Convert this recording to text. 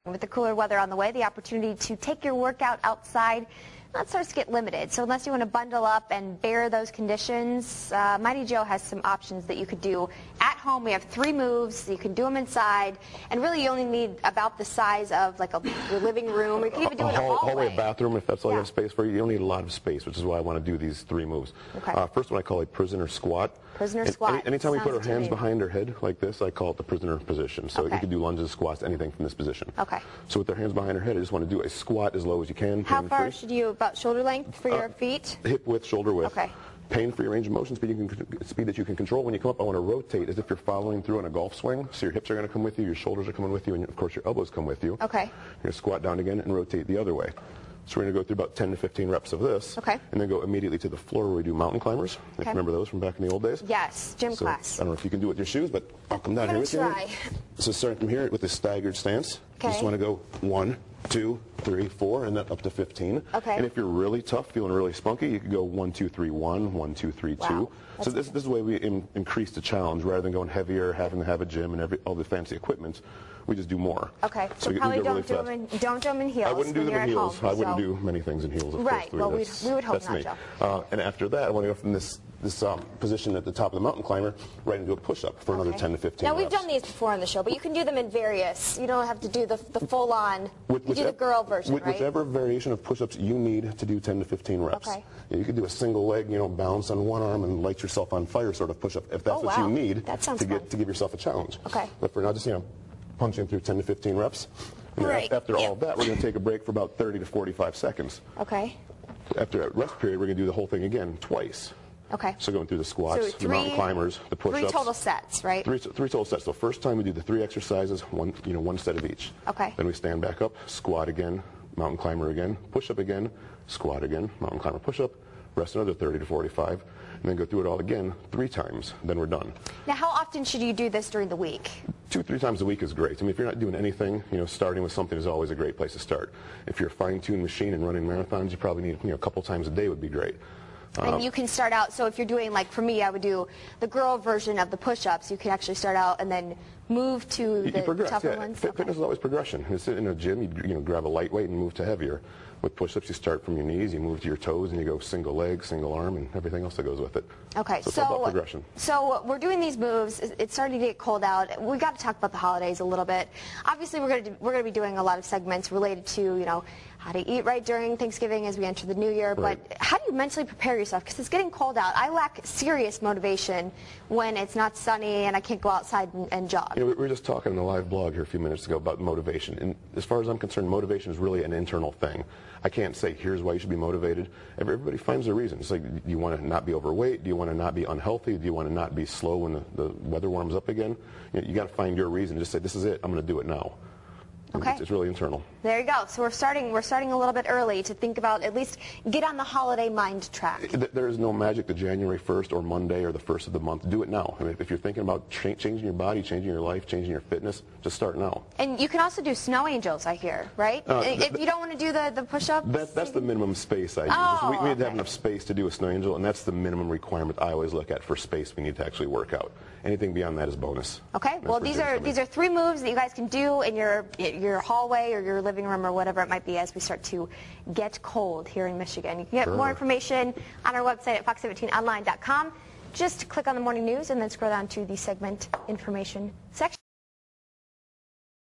With the cooler weather on the way, the opportunity to take your workout outside, that starts to get limited. So unless you want to bundle up and bear those conditions, Mighty Joe has some options that you could do at home. We have 3 moves. You can do them inside. And really, you only need about the size of like your living room. Or you can even do it in a hallway. A bathroom, if that's all you have space for. You don't need a lot of space, which is why I want to do these 3 moves. Okay. First one I call a prisoner squat. Prisoner squat. Anytime we put our hands behind our head like this, I call it the prisoner position. So you can do lunges, squats, anything from this position. Okay. So with their hands behind our head, I just want to do a squat as low as you can. How far should you, about shoulder length for your feet? Hip width, shoulder width. Okay. Pain-free range of motion, speed that you can control. When you come up, I want to rotate as if you're following through on a golf swing. So your hips are going to come with you, your shoulders are coming with you, and of course your elbows come with you. Okay. You're going to squat down again and rotate the other way. So we're going to go through about 10 to 15 reps of this. Okay. And then go immediately to the floor where we do mountain climbers. If you remember those from back in the old days. Yes, gym class. I don't know if you can do it with your shoes, but I'll come down here with you. So starting from here with this staggered stance. Okay. You just want to go 1, 2, 3, 4, and then up to 15. Okay. And if you're really tough, feeling really spunky, you could go 1, 2, 3, 1, 1, 2, 3, 2. Wow. So this is the way we increase the challenge rather than going heavier, having to have a gym and all the fancy equipment. We just do more. Okay, so probably don't do them in heels. I wouldn't do them in heels. Home, I wouldn't do many things in heels. Right. Well, we would hope not, Joe. And after that, I want to go from this position at the top of the mountain climber right into a push-up for another 10 to 15 Now, reps. we've done these before on the show, but you can do them in various. You don't have to do the full-on. You do the girl version, right? Whichever variation of push-ups you need to do 10 to 15 reps. Okay. You could do a single leg, balance on one arm and light yourself on fire sort of push-up if that's what you need to give yourself a challenge. Okay. But for now, just punching through 10 to 15 reps. And after all of that, we're going to take a break for about 30 to 45 seconds. Okay. After that rest period, we're going to do the whole thing again twice. Okay. So going through the squats, the mountain climbers, the push-ups. 3 total sets, right? 3 total sets. So first time we do the 3 exercises, one set of each. Okay. Then we stand back up, squat again, mountain climber again, push-up again, squat again, mountain climber, push-up, rest another 30 to 45, and then go through it all again 3 times. Then we're done. Now, how often should you do this during the week? 2-3 times a week is great. I mean, if you're not doing anything, starting with something is always a great place to start. If you're a fine-tuned machine and running marathons, you probably need a couple times a day would be great. And you can start out, so if you're doing, like for me, I would do the girl version of the push-ups. You can actually start out and then move to the tougher ones. Fitness is always progression. You sit in a gym, you grab a lightweight and move to heavier. With push-ups, you start from your knees, you move to your toes, and you go single leg, single arm, and everything else that goes with it. Okay, so it's all about progression. So we're doing these moves. It's starting to get cold out. We got to talk about the holidays a little bit. Obviously, we're going to be doing a lot of segments related to how to eat right during Thanksgiving as we enter the new year. Right. But how do you mentally prepare yourself? Because it's getting cold out. I lack serious motivation when it's not sunny and I can't go outside and jog. We were just talking in the live blog here a few minutes ago about motivation. And as far as I'm concerned, motivation is really an internal thing. I can't say, here's why you should be motivated. Everybody finds their reason. It's like, do you want to not be overweight? Do you want to not be unhealthy? Do you want to not be slow when the weather warms up again? You got to find your reason. Just say, this is it. I'm going to do it now. Okay. It's really internal. There you go. So we're starting a little bit early to think about, at least get on the holiday mind track. There is no magic to January 1st or Monday or the 1st of the month. Do it now. I mean, if you're thinking about changing your body, changing your life, changing your fitness, just start now. And you can also do snow angels, I hear, right? If you don't want to do the push-ups? That's the minimum space I use. We need to have enough space to do a snow angel, and that's the minimum requirement I always look at for space we need to actually work out. Anything beyond that is bonus. Okay. Well, these are 3 moves that you guys can do in your hallway or your living room or whatever it might be as we start to get cold here in Michigan. You can get more information on our website at fox17online.com. Just click on the morning news and then scroll down to the segment information section.